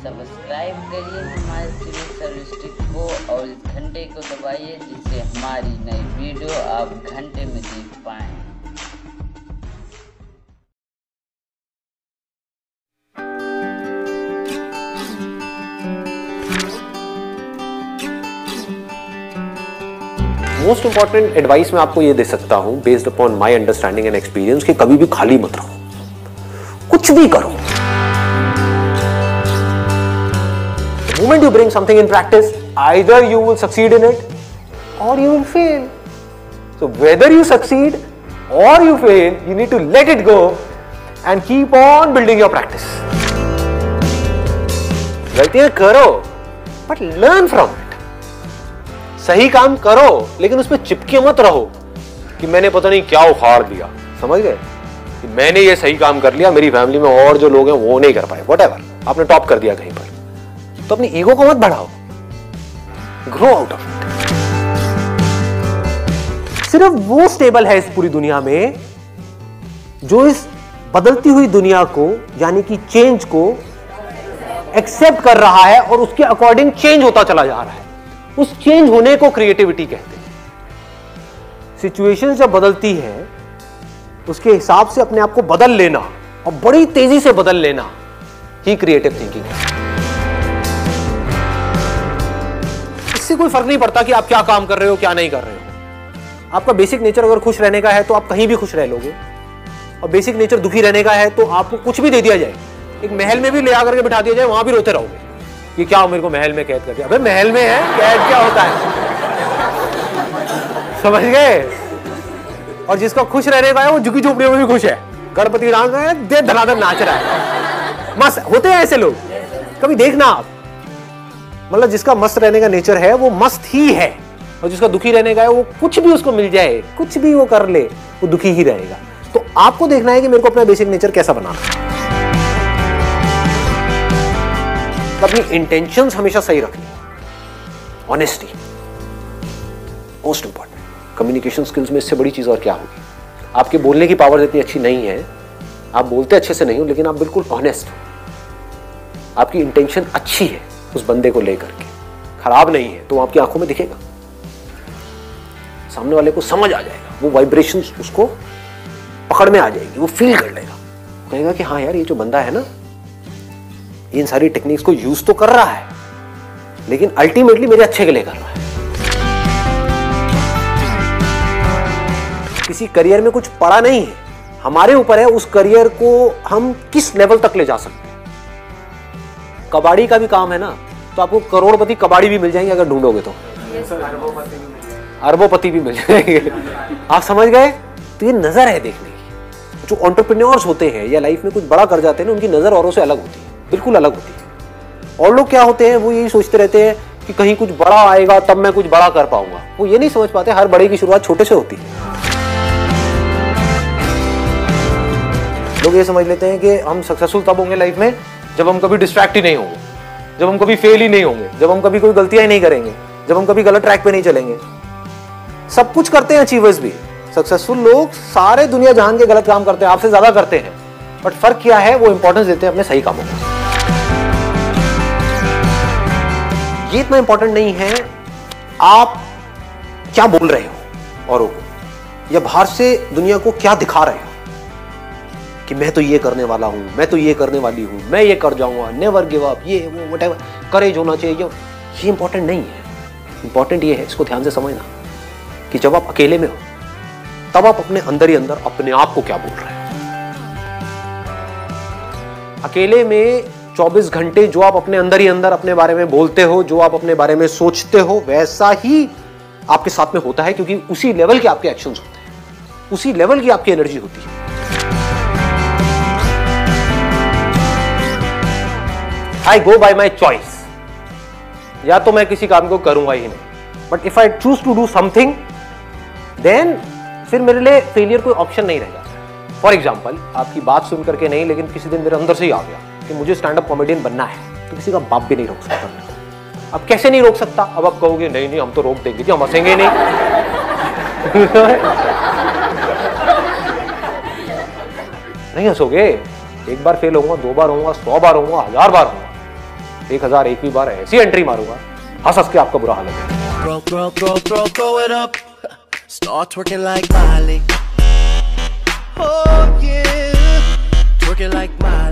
Subscribe करिए हमारे civil service को और इस घंटे को दबाइए जिससे हमारी नई वीडियो आप घंटे में देख पाएँ। मोस्ट इंपॉर्टेंट एडवाइस मैं आपको ये दे सकता हूं based upon my understanding and experience कि कभी भी खाली मत रहो, कुछ भी करो। The moment you bring something in practice, either you will succeed in it or you will fail. So whether you succeed or you fail, you need to let it go and keep on building your practice. गलतियां करो but learn from it. सही काम करो लेकिन उसमें चिपके मत रहो कि मैंने पता नहीं क्या उखाड़ दिया, समझ गए कि मैंने ये सही काम कर लिया, मेरी फैमिली में और जो लोग हैं वो नहीं कर पाए, व्हाटएवर, आपने टॉप कर दिया कहीं पर, तो अपनी ईगो को मत बढ़ाओ, ग्रो आउट ऑफ इट। सिर्फ वो स्टेबल है इस पूरी दुनिया में जो इस बदलती हुई दुनिया को यानी कि चेंज को एक्सेप्ट कर रहा है और उसके अकॉर्डिंग चेंज होता चला जा रहा है। उस चेंज होने को क्रिएटिविटी कहते हैं। सिचुएशन जब बदलती है उसके हिसाब से अपने आप को बदल लेना और बड़ी तेजी से बदल लेना ही क्रिएटिव थिंकिंग है। इससे कोई फर्क नहीं पड़ता कि आप क्या काम कर रहे हो क्या नहीं कर रहे हो। आपका बेसिक नेचर अगर खुश रहने का है तो आप कहीं भी खुश रह लोगे, और बेसिक नेचर दुखी रहने का है तो आपको कुछ भी दे दिया जाए, एक महल में भी ले आकर के बिठा दिया जाए, वहां भी रोते रहोगे कि क्या मेरे को महल में कैद कर दिया। अबे महल में है, कैद क्या होता है, समझ गए। और जिसका खुश रहने का है वो झुकी झोपड़ियों में भी खुश है, गणपति डांस में दे धनाधन नाच रहा है, मस्त होते हैं ऐसे लोग। कभी देखना आप, मतलब जिसका मस्त रहने का नेचर है वो मस्त ही है, और जिसका दुखी रहने का है वो कुछ भी उसको मिल जाए, कुछ भी वो कर ले, वो दुखी ही रहेगा। तो आपको देखना है कि मेरे को अपना बेसिक नेचर कैसा बनाना है। अपनी इंटेंशंस हमेशा सही रखनी, honesty most important. Communication skills में इससे बड़ी चीज और क्या होगी। आपके बोलने की पावर इतनी अच्छी नहीं है, आप बोलते अच्छे से नहीं हो, लेकिन आप बिल्कुल ऑनेस्ट हो, आपकी इंटेंशन अच्छी है उस बंदे को लेकर के, खराब नहीं है, तो आपकी आंखों में दिखेगा, सामने वाले को समझ आ जाएगा, वो वाइब्रेशंस उसको पकड़ में आ जाएगी, वो फील कर लेगा, कहेगा कि हाँ यार ये जो बंदा है ना इन सारी टेक्निक्स को यूज तो कर रहा है लेकिन अल्टीमेटली मेरे अच्छे के लिए कर रहा है। किसी करियर में कुछ पड़ा नहीं है, हमारे ऊपर है उस करियर को हम किस लेवल तक ले जा सकते हैं। कबाड़ी का भी काम है ना, तो आपको करोड़पति कबाड़ी भी मिल जाएंगे अगर ढूंढोगे तो, अरबोपति भी मिल जाएंगे। आप समझ गए। तो ये नजर है देखने की। जो एंटरप्रेन्योर्स होते हैं या लाइफ में कुछ बड़ा कर जाते हैं ना, उनकी नजर औरों से अलग होती है, बिल्कुल अलग होती है। और लोग क्या होते हैं, वो यही सोचते रहते हैं कि कहीं कुछ बड़ा आएगा तब मैं कुछ बड़ा कर पाऊंगा। वो ये नहीं समझ पाते हर बड़े की शुरुआत छोटे से होती है। लोग ये समझ लेते हैं कि हम सक्सेसफुल तब होंगे लाइफ में जब हम कभी डिस्ट्रैक्ट ही नहीं होंगे, जब हम कभी फेल ही नहीं होंगे, जब हम कभी कोई गलतियां ही नहीं करेंगे, जब हम कभी गलत ट्रैक पे नहीं चलेंगे। सब कुछ करते हैं अचीवर्स भी, सक्सेसफुल लोग सारे दुनिया जहान के गलत काम करते हैं, आपसे ज्यादा करते हैं, बट फर्क क्या है, वो इंपॉर्टेंस देते हैं अपने सही कामों को। ये इतना इंपॉर्टेंट नहीं है आप क्या बोल रहे हो औरों को, या बाहर से दुनिया को क्या दिखा रहे हो कि मैं तो ये करने वाला हूं, मैं तो ये करने वाली हूं, मैं ये कर जाऊंगा, नेवर गिव अप, ये वो व्हाटएवर, करेज होना चाहिए। ये इंपॉर्टेंट नहीं है। इंपॉर्टेंट ये है, इसको ध्यान से समझना, कि जब आप अकेले में हो तब आप अपने अंदर ही अंदर अपने आप को क्या बोल रहे हो। अकेले में 24 घंटे जो आप अपने अंदर ही अंदर अपने बारे में बोलते हो, जो आप अपने बारे में सोचते हो, वैसा ही आपके साथ में होता है, क्योंकि उसी लेवल के आपके एक्शंस होते हैं, उसी लेवल की आपकी एनर्जी होती है। आई गो बाय माई चॉइस, या तो मैं किसी काम को करूंगा ही नहीं, but if I choose to do something then फिर मेरे लिए फेलियर कोई ऑप्शन नहीं रह जाता। फॉर एग्जाम्पल, आपकी बात सुन करके नहीं, लेकिन किसी दिन मेरे अंदर से ही आ गया कि मुझे स्टैंड अप कॉमेडियन बनना है, तो किसी का बाप भी नहीं रोक सकता। अब कैसे नहीं रोक सकता, अब आप कहोगे नहीं नहीं हम तो रोक देंगे जी, हम हंसेंगे नहीं। नहीं हंसोगे, एक बार फेल होऊंगा, 2 बार होऊंगा, 100 बार होऊंगा, 1000 बार होऊंगा, 1001वीं बार ऐसी एंट्री मारूंगा, हंस के आपका बुरा हाल हो जाएगा। Throw it up. Start twerking like Miley. Oh yeah, twerking like Miley.